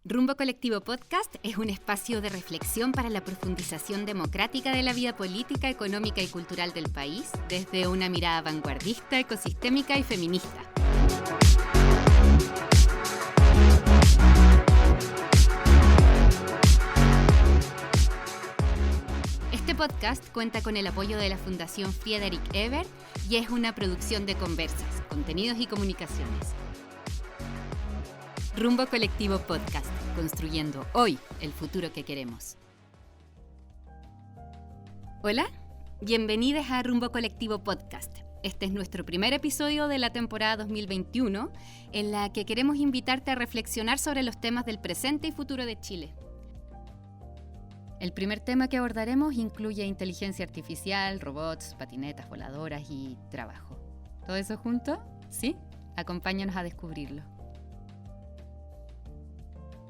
Rumbo Colectivo Podcast es un espacio de reflexión para la profundización democrática de la vida política, económica y cultural del país, desde una mirada vanguardista, ecosistémica y feminista. Este podcast cuenta con el apoyo de la Fundación Friedrich Ebert y es una producción de Conversas, Contenidos y Comunicaciones. Rumbo Colectivo Podcast, construyendo hoy el futuro que queremos. Hola, bienvenidos a Rumbo Colectivo Podcast. Este es nuestro primer episodio de la temporada 2021, en la que queremos invitarte a reflexionar sobre los temas del presente y futuro de Chile. El primer tema que abordaremos incluye inteligencia artificial, robots, patinetas voladoras y trabajo. ¿Todo eso junto? ¿Sí? Acompáñanos a descubrirlo.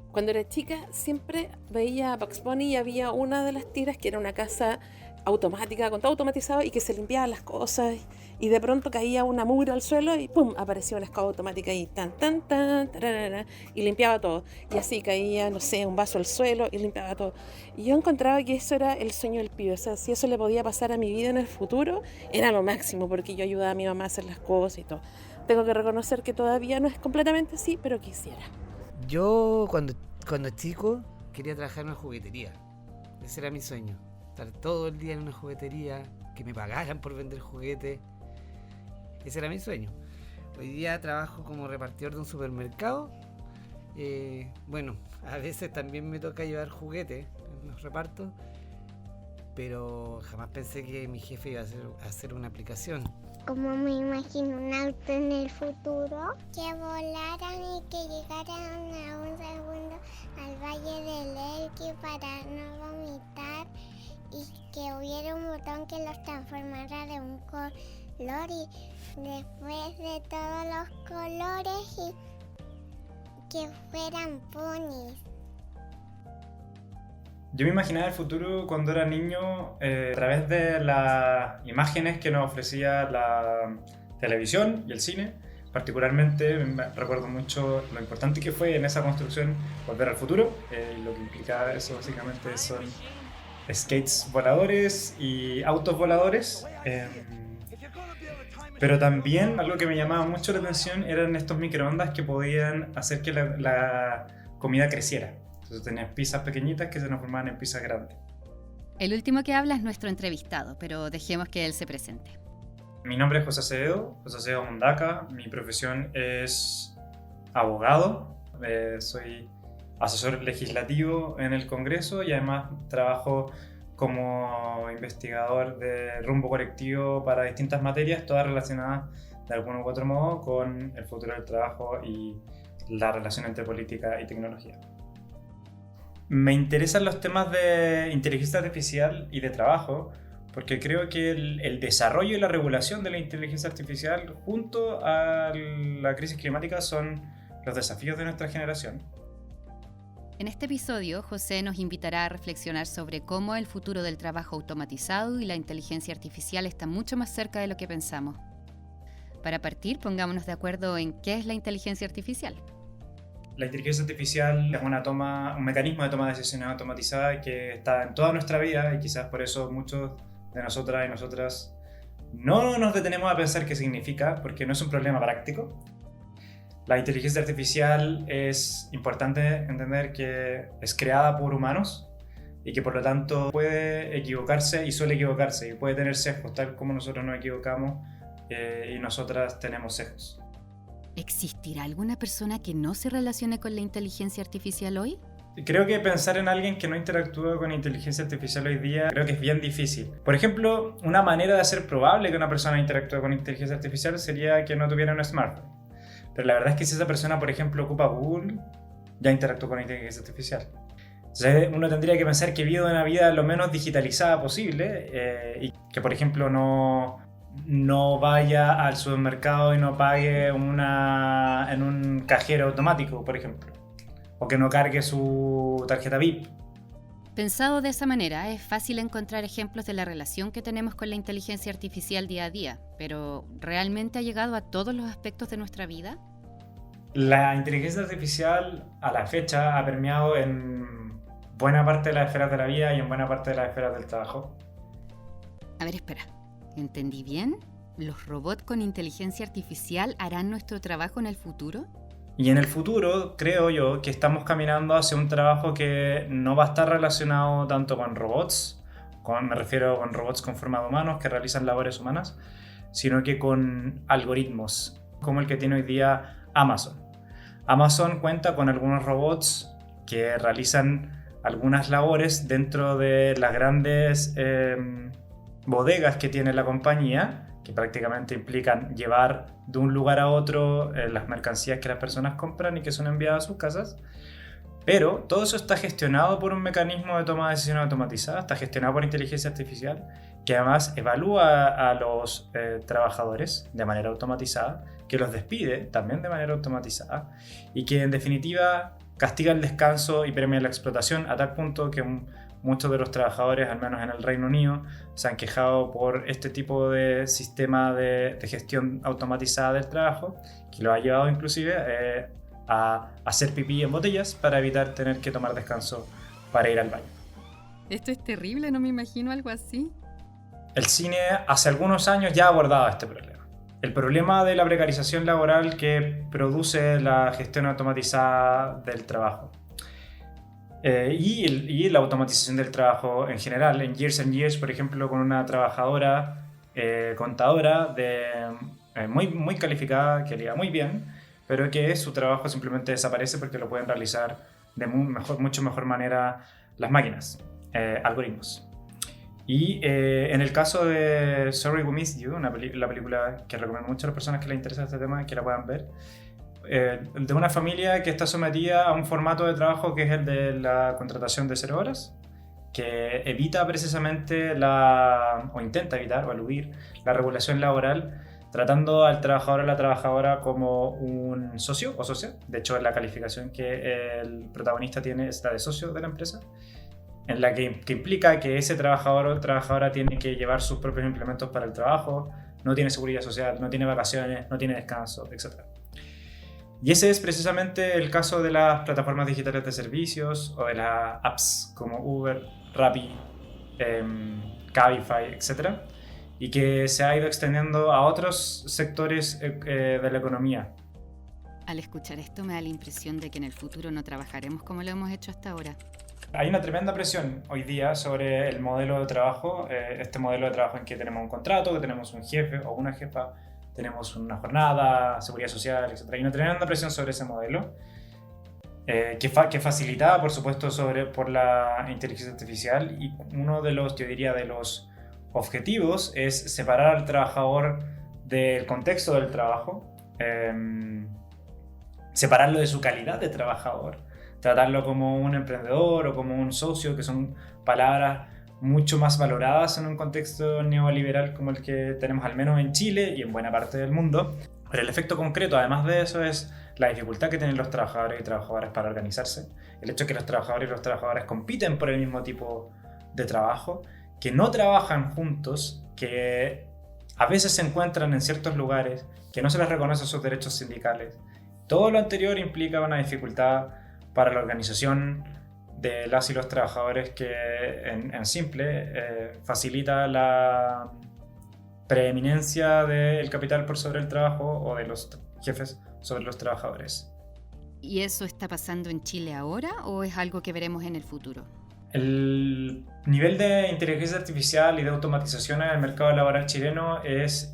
Cuando era chica siempre veía a Bugs Bunny y había una de las tiras que era una casa automática, con todo automatizado y que se limpiaban las cosas y de pronto caía una mugre al suelo y ¡pum! Aparecía una escoba automática y y limpiaba todo. Y así caía, no sé, un vaso al suelo y limpiaba todo. Y yo encontraba que eso era el sueño del pibe. O sea, si eso le podía pasar a mi vida en el futuro, era lo máximo porque yo ayudaba a mi mamá a hacer las cosas y todo. Tengo que reconocer que todavía no es completamente así, pero quisiera. Yo cuando chico quería trabajar en una juguetería. Ese era mi sueño. Estar todo el día en una juguetería, que me pagaran por vender juguetes. Ese era mi sueño. Hoy día trabajo como repartidor de un supermercado. A veces también me toca llevar juguetes en los repartos. Pero jamás pensé que mi jefe iba a hacer una aplicación. Como me imagino un auto en el futuro, que volaran y que llegaran a un segundo al Valle del Elqui para no vomitar y que hubiera un botón que los transformara de un color y después de todos los colores y que fueran ponis. Yo me imaginaba el futuro cuando era niño a través de las imágenes que nos ofrecía la televisión y el cine. Particularmente recuerdo mucho lo importante que fue en esa construcción Volver al Futuro. Lo que implicaba eso básicamente son skates voladores y autos voladores. Pero también algo que me llamaba mucho la atención eran estos microondas que podían hacer que la comida creciera. Entonces tenías pizzas pequeñitas que se transformaban en pizzas grandes. El último que habla es nuestro entrevistado, pero dejemos que él se presente. Mi nombre es José Acevedo Mondaca. Mi profesión es abogado. Soy asesor legislativo en el Congreso y además trabajo como investigador de Rumbo Colectivo para distintas materias, todas relacionadas de algún u otro modo con el futuro del trabajo y la relación entre política y tecnología. Me interesan los temas de inteligencia artificial y de trabajo porque creo que el desarrollo y la regulación de la inteligencia artificial junto a la crisis climática son los desafíos de nuestra generación. En este episodio, José nos invitará a reflexionar sobre cómo el futuro del trabajo automatizado y la inteligencia artificial está mucho más cerca de lo que pensamos. Para partir, pongámonos de acuerdo en qué es la inteligencia artificial. La inteligencia artificial es un mecanismo de toma de decisiones automatizada que está en toda nuestra vida y quizás por eso muchos de nosotras y nosotras no nos detenemos a pensar qué significa, porque no es un problema práctico. La inteligencia artificial es importante entender que es creada por humanos y que por lo tanto puede equivocarse y suele equivocarse y puede tener sesgos tal como nosotros nos equivocamos y nosotras tenemos sesgos. ¿Existirá alguna persona que no se relacione con la inteligencia artificial hoy? Creo que pensar en alguien que no interactúa con inteligencia artificial hoy día creo que es bien difícil. Por ejemplo, una manera de hacer probable que una persona interactúe con inteligencia artificial sería que no tuviera un smartphone. Pero la verdad es que si esa persona, por ejemplo, ocupa Google, ya interactúa con inteligencia artificial. Entonces uno tendría que pensar que vive una vida lo menos digitalizada posible y que, por ejemplo, no vaya al supermercado y no pague en un cajero automático, por ejemplo. O que no cargue su tarjeta VIP. Pensado de esa manera, es fácil encontrar ejemplos de la relación que tenemos con la inteligencia artificial día a día, pero ¿realmente ha llegado a todos los aspectos de nuestra vida? La inteligencia artificial a la fecha ha permeado en buena parte de las esferas de la vida y en buena parte de las esferas del trabajo. A ver, espera. ¿Entendí bien? ¿Los robots con inteligencia artificial harán nuestro trabajo en el futuro? Y en el futuro, creo yo, que estamos caminando hacia un trabajo que no va a estar relacionado tanto con robots, me refiero con robots con forma de humanos que realizan labores humanas, sino que con algoritmos, como el que tiene hoy día Amazon. Amazon cuenta con algunos robots que realizan algunas labores dentro de las grandes bodegas que tiene la compañía, que prácticamente implican llevar de un lugar a otro las mercancías que las personas compran y que son enviadas a sus casas. Pero todo eso está gestionado por un mecanismo de toma de decisiones automatizada, está gestionado por inteligencia artificial, que además evalúa a los trabajadores de manera automatizada, que los despide también de manera automatizada y que en definitiva castiga el descanso y premia la explotación a tal punto que muchos de los trabajadores, al menos en el Reino Unido, se han quejado por este tipo de sistema de gestión automatizada del trabajo, que lo ha llevado inclusive a hacer pipí en botellas para evitar tener que tomar descanso para ir al baño. Esto es terrible, no me imagino algo así. El cine hace algunos años ya abordaba este problema. El problema de la precarización laboral que produce la gestión automatizada del trabajo. Y la automatización del trabajo en general. En Years and Years, por ejemplo, con una trabajadora contadora muy calificada, que le iba muy bien, pero que su trabajo simplemente desaparece porque lo pueden realizar de mucho mejor manera las máquinas, algoritmos. Y en el caso de Sorry We Missed You, la película que recomiendo mucho a las personas que les interesa este tema que la puedan ver, de una familia que está sometida a un formato de trabajo que es el de la contratación de 0 horas, que evita precisamente o intenta evitar o eludir la regulación laboral, tratando al trabajador o la trabajadora como un socio o socia. De hecho, la calificación que el protagonista tiene es la de socio de la empresa, en la que implica que ese trabajador o trabajadora tiene que llevar sus propios implementos para el trabajo, no tiene seguridad social, no tiene vacaciones, no tiene descanso, etc. Y ese es precisamente el caso de las plataformas digitales de servicios o de las apps como Uber, Rappi, Cabify, etc. Y que se ha ido extendiendo a otros sectores de la economía. Al escuchar esto me da la impresión de que en el futuro no trabajaremos como lo hemos hecho hasta ahora. Hay una tremenda presión hoy día sobre el modelo de trabajo, este modelo de trabajo en que tenemos un contrato, que tenemos un jefe o una jefa, tenemos una jornada, seguridad social, etc. Hay una tremenda presión sobre ese modelo, que facilitada, por supuesto, por la inteligencia artificial, y uno de los, yo diría, de los objetivos es separar al trabajador del contexto del trabajo, separarlo de su calidad de trabajador, tratarlo como un emprendedor o como un socio, que son palabras mucho más valoradas en un contexto neoliberal como el que tenemos al menos en Chile y en buena parte del mundo. Pero el efecto concreto, además de eso, es la dificultad que tienen los trabajadores y trabajadoras para organizarse, el hecho de que los trabajadores y los trabajadoras compiten por el mismo tipo de trabajo, que no trabajan juntos, que a veces se encuentran en ciertos lugares, que no se les reconoce sus derechos sindicales. Todo lo anterior implica una dificultad para la organización de las y los trabajadores que en simple facilita la preeminencia del capital por sobre el trabajo o de los jefes sobre los trabajadores. ¿Y eso está pasando en Chile ahora o es algo que veremos en el futuro? El nivel de inteligencia artificial y de automatización en el mercado laboral chileno es,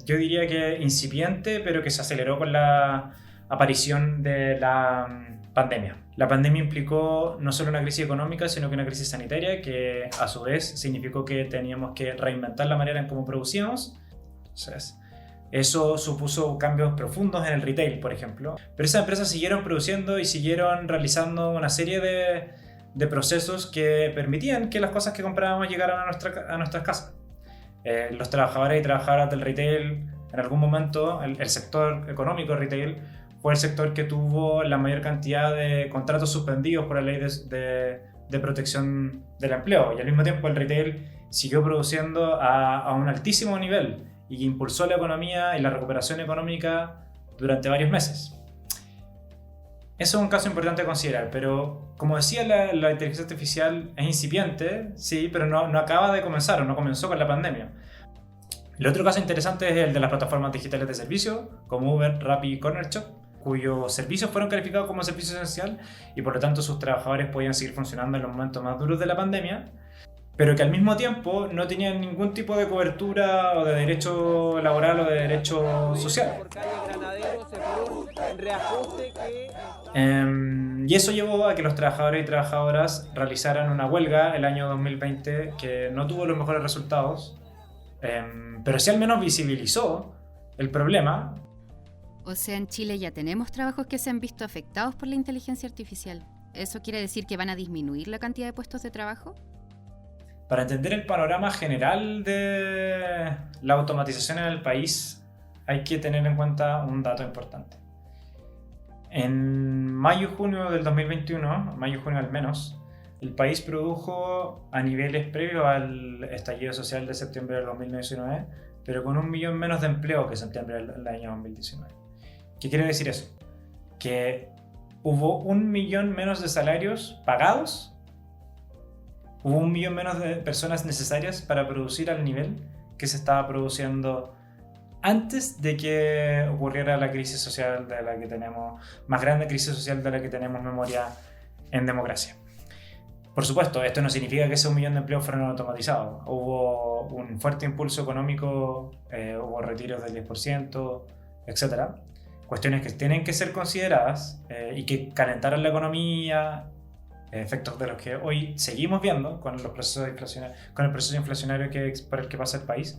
yo diría que incipiente, pero que se aceleró con la aparición de la pandemia. La pandemia implicó no solo una crisis económica, sino que una crisis sanitaria que a su vez significó que teníamos que reinventar la manera en cómo producíamos. Entonces, eso supuso cambios profundos en el retail, por ejemplo. Pero esas empresas siguieron produciendo y siguieron realizando una serie de procesos que permitían que las cosas que comprábamos llegaran a nuestras casas. Los trabajadores y trabajadoras del retail, en algún momento, el sector económico de retail fue el sector que tuvo la mayor cantidad de contratos suspendidos por la ley de protección del empleo, y al mismo tiempo el retail siguió produciendo a un altísimo nivel y impulsó la economía y la recuperación económica durante varios meses. Eso es un caso importante a considerar, pero como decía, la inteligencia artificial es incipiente, sí, pero no acaba de comenzar, o no comenzó con la pandemia. El otro caso interesante es el de las plataformas digitales de servicio, como Uber, Rappi y Corner Shop, cuyos servicios fueron calificados como servicio esencial y por lo tanto sus trabajadores podían seguir funcionando en los momentos más duros de la pandemia, pero que al mismo tiempo no tenían ningún tipo de cobertura o de derecho laboral o de derecho social. Y eso llevó a que los trabajadores y trabajadoras realizaran una huelga el año 2020 que no tuvo los mejores resultados, pero sí al menos visibilizó el problema. O sea, en Chile ya tenemos trabajos que se han visto afectados por la inteligencia artificial. ¿Eso quiere decir que van a disminuir la cantidad de puestos de trabajo? Para entender el panorama general de la automatización en el país, hay que tener en cuenta un dato importante. En mayo-junio del 2021, mayo-junio al menos, el país produjo a niveles previos al estallido social de septiembre del 2019, pero con 1 millón menos de empleo que septiembre del año 2019. ¿Qué quiere decir eso? Que hubo 1 millón menos de salarios pagados, hubo 1 millón menos de personas necesarias para producir al nivel que se estaba produciendo antes de que ocurriera la crisis social de la que tenemos, más grande crisis social de la que tenemos memoria en democracia. Por supuesto, esto no significa que ese 1 millón de empleos fueron automatizados. Hubo un fuerte impulso económico, hubo retiros del 10%, etc. Cuestiones que tienen que ser consideradas y que calentaron la economía, efectos de los que hoy seguimos viendo con los procesos con el proceso inflacionario por el que pasa el país.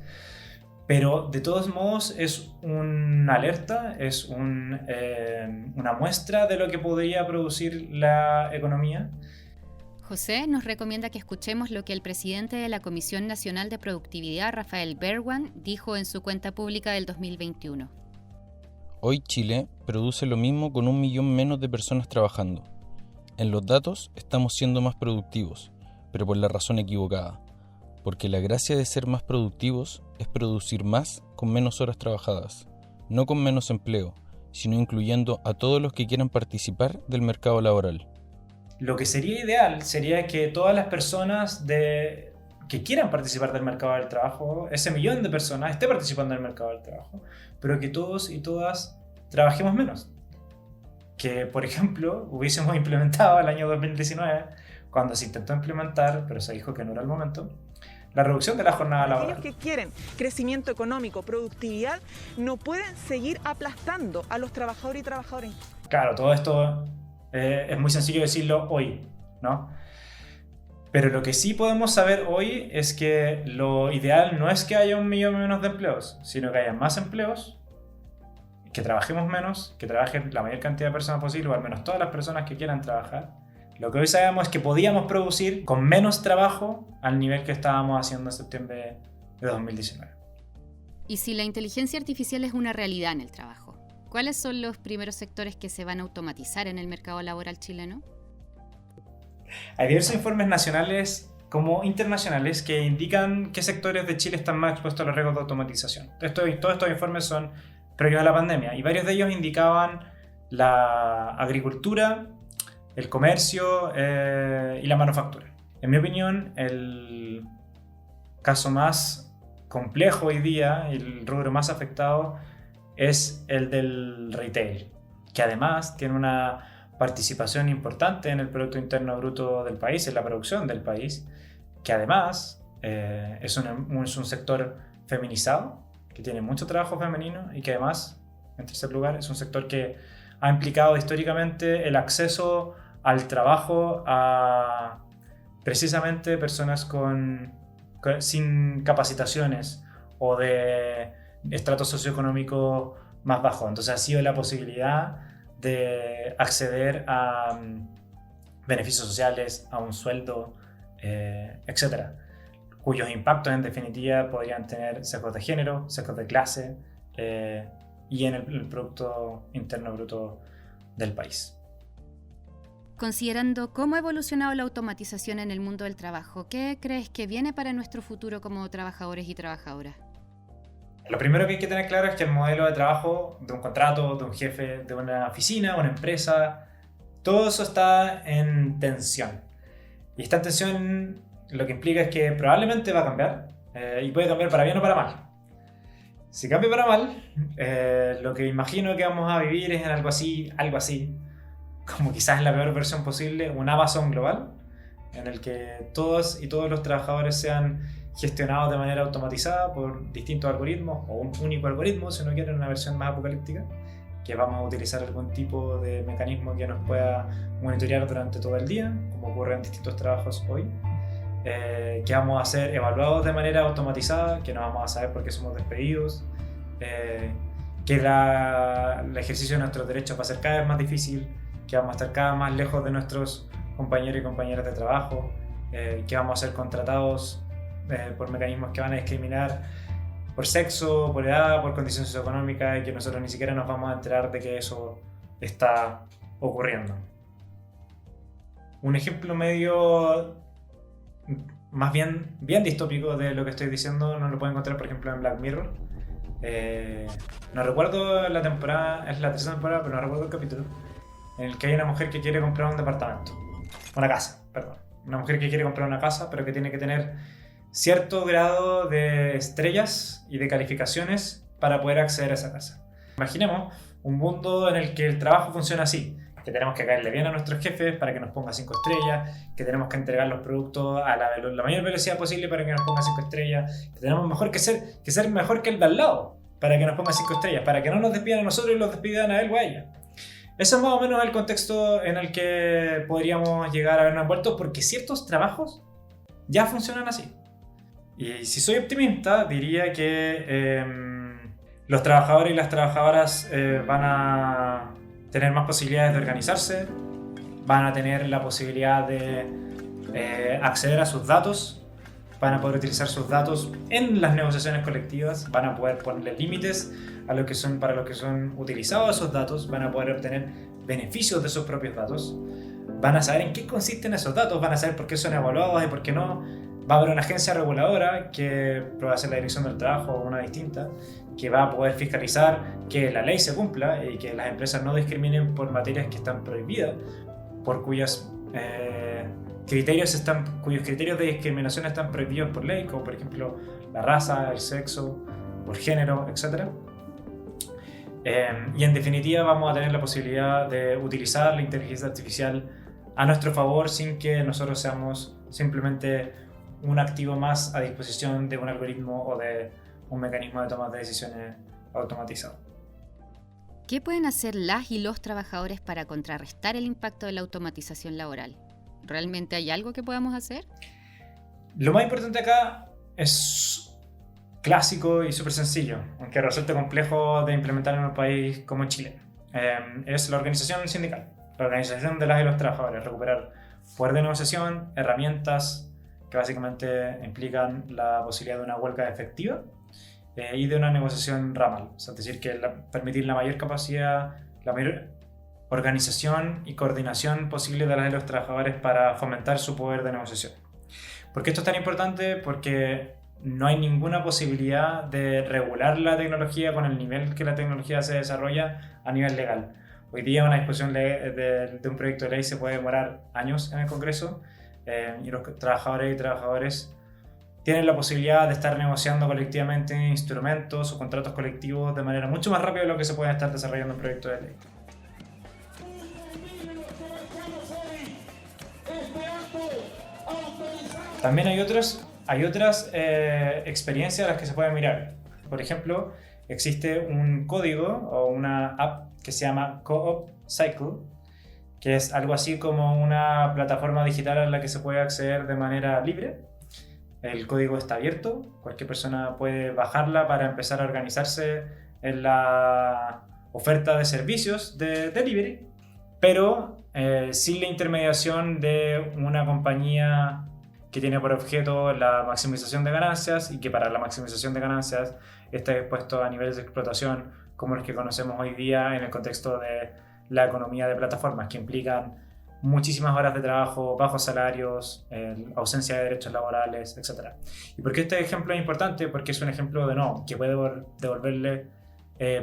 Pero de todos modos es una alerta, es una muestra de lo que podría producir la economía. José nos recomienda que escuchemos lo que el presidente de la Comisión Nacional de Productividad, Rafael Berwan, dijo en su cuenta pública del 2021. Hoy Chile produce lo mismo con 1 millón menos de personas trabajando. En los datos estamos siendo más productivos, pero por la razón equivocada. Porque la gracia de ser más productivos es producir más con menos horas trabajadas, no con menos empleo, sino incluyendo a todos los que quieran participar del mercado laboral. Lo que sería ideal sería que todas las personas que quieran participar del mercado del trabajo, ese millón de personas esté participando del mercado del trabajo, pero que todos y todas trabajemos menos. Que, por ejemplo, hubiésemos implementado el año 2019, cuando se intentó implementar, pero se dijo que no era el momento, la reducción de la jornada laboral. Aquellos que quieren crecimiento económico, productividad, no pueden seguir aplastando a los trabajadores y trabajadoras. Claro, todo esto es muy sencillo decirlo hoy, ¿no? Pero lo que sí podemos saber hoy es que lo ideal no es que haya 1 millón menos de empleos, sino que haya más empleos, que trabajemos menos, que trabajen la mayor cantidad de personas posible, o al menos todas las personas que quieran trabajar. Lo que hoy sabemos es que podíamos producir con menos trabajo al nivel que estábamos haciendo en septiembre de 2019. Y si la inteligencia artificial es una realidad en el trabajo, ¿cuáles son los primeros sectores que se van a automatizar en el mercado laboral chileno? Hay diversos informes nacionales como internacionales que indican qué sectores de Chile están más expuestos a los riesgos de automatización. Todos estos informes son previos a la pandemia y varios de ellos indicaban la agricultura, el comercio y la manufactura. En mi opinión, el caso más complejo hoy día, el rubro más afectado, es el del retail, que además tiene una participación importante en el Producto Interno Bruto del país, en la producción del país, que además es un sector feminizado, que tiene mucho trabajo femenino y que además, en tercer lugar, es un sector que ha implicado históricamente el acceso al trabajo a precisamente personas sin capacitaciones o de estrato socioeconómico más bajo. Entonces ha sido la posibilidad de acceder a beneficios sociales, a un sueldo, etc., cuyos impactos en definitiva podrían tener sesgos de género, sesgos de clase y en el Producto Interno Bruto del país. Considerando cómo ha evolucionado la automatización en el mundo del trabajo, ¿qué crees que viene para nuestro futuro como trabajadores y trabajadoras? Lo primero que hay que tener claro es que el modelo de trabajo de un contrato, de un jefe, de una oficina, una empresa, todo eso está en tensión. Y esta tensión lo que implica es que probablemente va a cambiar, y puede cambiar para bien o para mal. Si cambia para mal, lo que imagino que vamos a vivir es en algo así, como quizás en la peor versión posible, un Amazon global, en el que todos y todos los trabajadores sean gestionados de manera automatizada por distintos algoritmos, o un único algoritmo, si uno quiere, en una versión más apocalíptica, que vamos a utilizar algún tipo de mecanismo que nos pueda monitorear durante todo el día, como ocurre en distintos trabajos hoy, que vamos a ser evaluados de manera automatizada, que no vamos a saber por qué somos despedidos, que el ejercicio de nuestros derechos va a ser cada vez más difícil, que vamos a estar cada vez más lejos de nuestros compañeros y compañeras de trabajo, que vamos a ser contratados por mecanismos que van a discriminar por sexo, por edad, por condición socioeconómica, y que nosotros ni siquiera nos vamos a enterar de que eso está ocurriendo. Un ejemplo medio, más bien distópico de lo que estoy diciendo, no lo puedo encontrar, por ejemplo, en Black Mirror. No recuerdo la temporada, es la tercera temporada, pero no recuerdo el capítulo, en el que hay una mujer que quiere comprar un departamento, una casa, perdón. Una mujer que quiere comprar una casa, pero que tiene que tener cierto grado de estrellas y de calificaciones para poder acceder a esa casa. Imaginemos un mundo en el que el trabajo funciona así, que tenemos que caerle bien a nuestros jefes para que nos pongan 5 estrellas, que tenemos que entregar los productos a la mayor velocidad posible para que nos pongan 5 estrellas, que tenemos que ser mejor que el de al lado para que nos pongan 5 estrellas, para que no nos despidan a nosotros y los despidan a él o a ella. Ese es más o menos el contexto en el que podríamos llegar a vernos envueltos, porque ciertos trabajos ya funcionan así. Y si soy optimista, diría que los trabajadores y las trabajadoras van a tener más posibilidades de organizarse, van a tener la posibilidad de acceder a sus datos, van a poder utilizar sus datos en las negociaciones colectivas, van a poder ponerle límites a lo que son, para lo que son utilizados esos datos, van a poder obtener beneficios de sus propios datos, van a saber en qué consisten esos datos, van a saber por qué son evaluados y por qué no. Va a haber una agencia reguladora que puede ser la Dirección del Trabajo o una distinta, que va a poder fiscalizar que la ley se cumpla y que las empresas no discriminen por materias que están prohibidas, por cuyos criterios de discriminación están prohibidos por ley, como por ejemplo la raza, el sexo, por género, etc. Y en definitiva vamos a tener la posibilidad de utilizar la inteligencia artificial a nuestro favor sin que nosotros seamos simplemente un activo más a disposición de un algoritmo o de un mecanismo de toma de decisiones automatizado. ¿Qué pueden hacer las y los trabajadores para contrarrestar el impacto de la automatización laboral? ¿Realmente hay algo que podamos hacer? Lo más importante acá es clásico y súper sencillo, aunque resulte complejo de implementar en un país como Chile. Es la organización sindical, la organización de las y los trabajadores, recuperar poder de negociación, herramientas que básicamente implican la posibilidad de una huelga efectiva y de una negociación ramal, o sea, es decir, que permitir la mayor capacidad, la mayor organización y coordinación posible de las y los trabajadores para fomentar su poder de negociación. ¿Por qué esto es tan importante? Porque no hay ninguna posibilidad de regular la tecnología con el nivel que la tecnología se desarrolla a nivel legal. Hoy día una discusión de un proyecto de ley se puede demorar años en el Congreso, y los trabajadores y trabajadoras tienen la posibilidad de estar negociando colectivamente instrumentos o contratos colectivos de manera mucho más rápida de lo que se puede estar desarrollando un proyecto de ley. También hay otras experiencias a las que se pueden mirar. Por ejemplo, existe un código o una app que se llama Co-op Cycle, que es algo así como una plataforma digital a la que se puede acceder de manera libre. El código está abierto, cualquier persona puede bajarla para empezar a organizarse en la oferta de servicios de delivery, pero sin la intermediación de una compañía que tiene por objeto la maximización de ganancias y que para la maximización de ganancias está expuesto a niveles de explotación como los que conocemos hoy día en el contexto de la economía de plataformas, que implican muchísimas horas de trabajo, bajos salarios, ausencia de derechos laborales, etc. ¿Y por qué este ejemplo es importante? Porque es un ejemplo que puede devolverle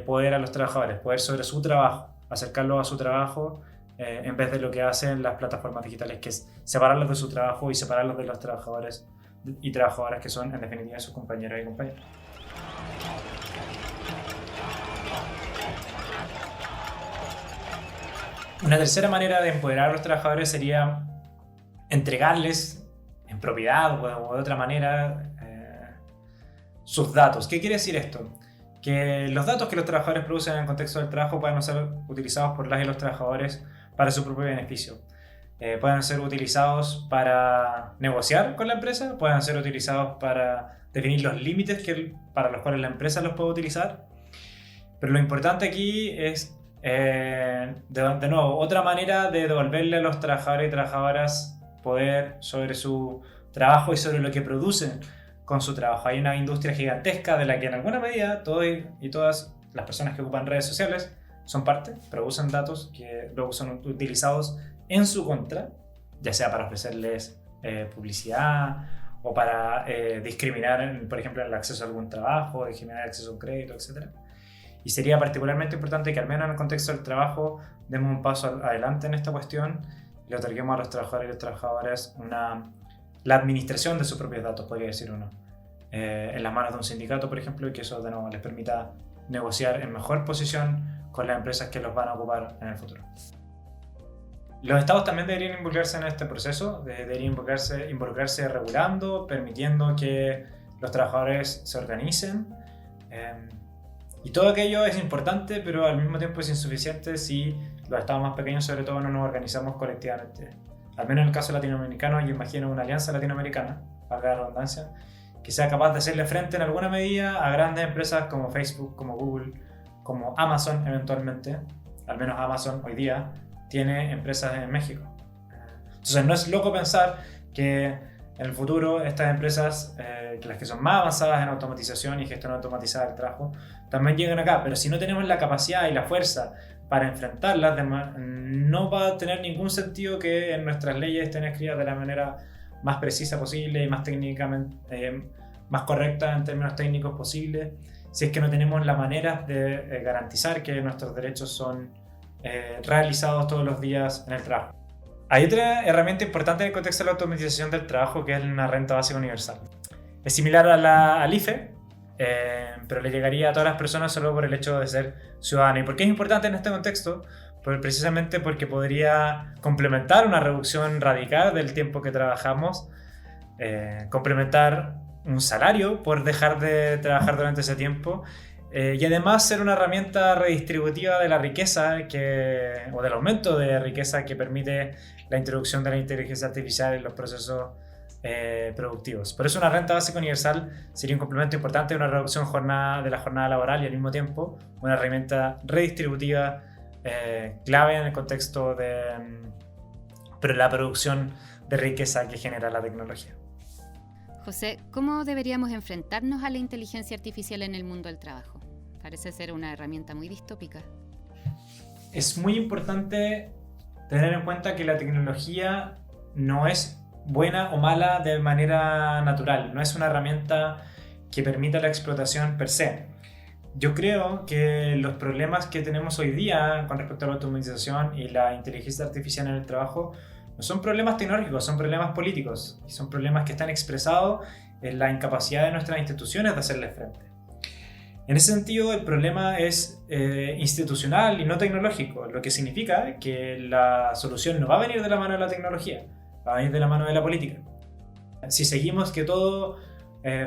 poder a los trabajadores, poder sobre su trabajo, acercarlo a su trabajo en vez de lo que hacen las plataformas digitales, que es separarlos de su trabajo y separarlos de los trabajadores y trabajadoras que son en definitiva sus compañeros y compañeras. Una tercera manera de empoderar a los trabajadores sería entregarles en propiedad o de otra manera sus datos. ¿Qué quiere decir esto? Que los datos que los trabajadores producen en el contexto del trabajo puedan ser utilizados por las y los trabajadores para su propio beneficio. Pueden ser utilizados para negociar con la empresa, pueden ser utilizados para definir los límites para los cuales la empresa los puede utilizar. Pero lo importante aquí es, de nuevo, otra manera de devolverle a los trabajadores y trabajadoras poder sobre su trabajo y sobre lo que producen con su trabajo. Hay una industria gigantesca de la que en alguna medida todos y todas las personas que ocupan redes sociales son parte, producen datos que luego son utilizados en su contra, ya sea para ofrecerles publicidad o para discriminar, por ejemplo, el acceso a algún trabajo, discriminar el acceso a un crédito, etc. Y sería particularmente importante que al menos en el contexto del trabajo demos un paso adelante en esta cuestión y le otorguemos a los trabajadores y las trabajadoras la administración de sus propios datos, podría decir uno, en las manos de un sindicato, por ejemplo, y que eso de nuevo les permita negociar en mejor posición con las empresas que los van a ocupar en el futuro. Los estados también deberían involucrarse en este proceso, deberían involucrarse regulando, permitiendo que los trabajadores se organicen. Y todo aquello es importante, pero al mismo tiempo es insuficiente si los estados más pequeños, sobre todo, no nos organizamos colectivamente. Al menos en el caso latinoamericano, yo imagino una alianza latinoamericana, valga la redundancia, que sea capaz de hacerle frente en alguna medida a grandes empresas como Facebook, como Google, como Amazon eventualmente. Al menos Amazon hoy día tiene empresas en México. Entonces no es loco pensar que en el futuro estas empresas, que las que son más avanzadas en automatización y gestión automatizada del trabajo, también lleguen acá. Pero si no tenemos la capacidad y la fuerza para enfrentarlas, no va a tener ningún sentido que en nuestras leyes estén escritas de la manera más precisa posible y más técnicamente más correcta en términos técnicos posible, si es que no tenemos la manera de garantizar que nuestros derechos son realizados todos los días en el trabajo. Hay otra herramienta importante en el contexto de la automatización del trabajo, que es una renta básica universal. Es similar al IFE, pero le llegaría a todas las personas solo por el hecho de ser ciudadana. ¿Y por qué es importante en este contexto? Pues precisamente porque podría complementar una reducción radical del tiempo que trabajamos, complementar un salario por dejar de trabajar durante ese tiempo, y además ser una herramienta redistributiva de la riqueza o del aumento de riqueza que permite la introducción de la inteligencia artificial en los procesos productivos. Por eso una renta básica universal sería un complemento importante de una reducción de la jornada laboral y al mismo tiempo una herramienta redistributiva clave en el contexto de la producción de riqueza que genera la tecnología. José, ¿cómo deberíamos enfrentarnos a la inteligencia artificial en el mundo del trabajo? Parece ser una herramienta muy distópica. Es muy importante tener en cuenta que la tecnología no es buena o mala de manera natural, no es una herramienta que permita la explotación per se. Yo creo que los problemas que tenemos hoy día con respecto a la automatización y la inteligencia artificial en el trabajo no son problemas tecnológicos, son problemas políticos y son problemas que están expresados en la incapacidad de nuestras instituciones de hacerles frente. En ese sentido, el problema es institucional y no tecnológico, lo que significa que la solución no va a venir de la mano de la tecnología, va a venir de la mano de la política. Si seguimos que todo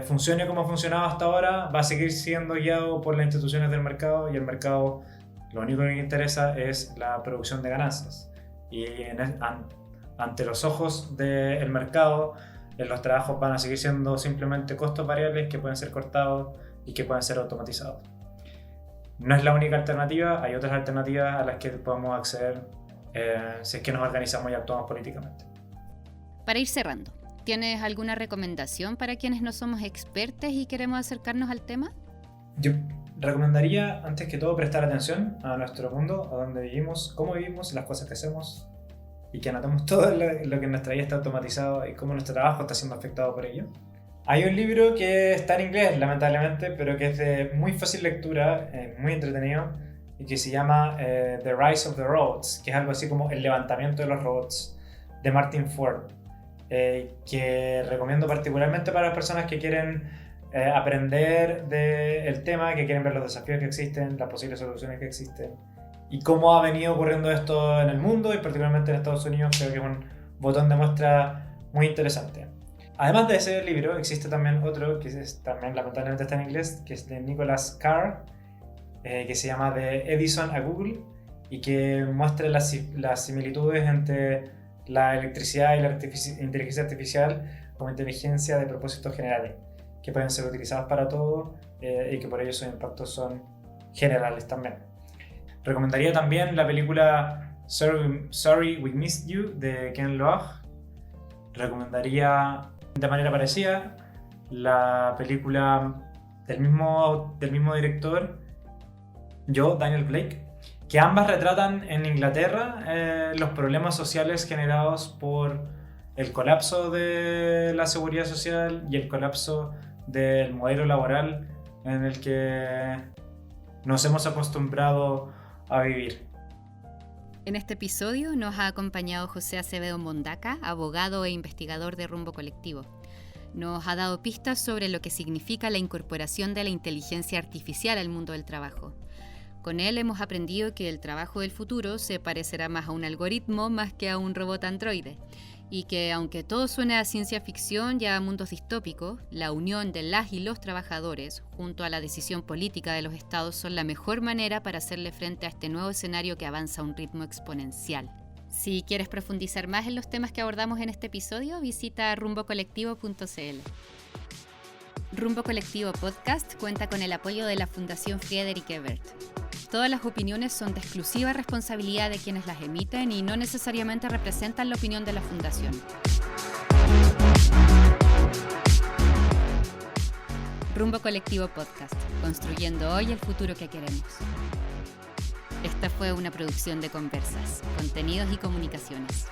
funcione como ha funcionado hasta ahora, va a seguir siendo guiado por las instituciones del mercado y el mercado lo único que le interesa es la producción de ganancias. Y ante los ojos del mercado, los trabajos van a seguir siendo simplemente costos variables que pueden ser cortados y que pueden ser automatizados. No es la única alternativa, hay otras alternativas a las que podemos acceder si es que nos organizamos y actuamos políticamente. Para ir cerrando, ¿tienes alguna recomendación para quienes no somos expertos y queremos acercarnos al tema? Yo recomendaría, antes que todo, prestar atención a nuestro mundo, a dónde vivimos, cómo vivimos, las cosas que hacemos, y que anotemos todo lo que en nuestra vida está automatizado y cómo nuestro trabajo está siendo afectado por ello. Hay un libro que está en inglés, lamentablemente, pero que es de muy fácil lectura, muy entretenido, y que se llama The Rise of the Robots, que es algo así como el levantamiento de los robots, de Martin Ford, que recomiendo particularmente para las personas que quieren aprender del tema, que quieren ver los desafíos que existen, las posibles soluciones que existen y cómo ha venido ocurriendo esto en el mundo y particularmente en Estados Unidos. Creo que es un botón de muestra muy interesante. Además de ese libro, existe también otro que también lamentablemente está en inglés, que es de Nicholas Carr, que se llama De Edison a Google, y que muestra las similitudes entre la electricidad y la inteligencia artificial como inteligencia de propósitos generales, que pueden ser utilizadas para todo y que por ello sus impactos son generales también. Recomendaría también la película Sorry We Missed You de Ken Loach. Recomendaría de manera parecida la película del mismo director, Daniel Blake, que ambas retratan en Inglaterra los problemas sociales generados por el colapso de la seguridad social y el colapso del modelo laboral en el que nos hemos acostumbrado a vivir. En este episodio nos ha acompañado José Acevedo Mondaca, abogado e investigador de Rumbo Colectivo. Nos ha dado pistas sobre lo que significa la incorporación de la inteligencia artificial al mundo del trabajo. Con él hemos aprendido que el trabajo del futuro se parecerá más a un algoritmo más que a un robot androide, y que aunque todo suene a ciencia ficción y a mundos distópicos, la unión de las y los trabajadores junto a la decisión política de los estados son la mejor manera para hacerle frente a este nuevo escenario que avanza a un ritmo exponencial. Si quieres profundizar más en los temas que abordamos en este episodio, visita rumbocolectivo.cl. Rumbo Colectivo Podcast cuenta con el apoyo de la Fundación Friedrich Ebert. Todas las opiniones son de exclusiva responsabilidad de quienes las emiten y no necesariamente representan la opinión de la Fundación. Rumbo Colectivo Podcast, construyendo hoy el futuro que queremos. Esta fue una producción de Conversas, Contenidos y Comunicaciones.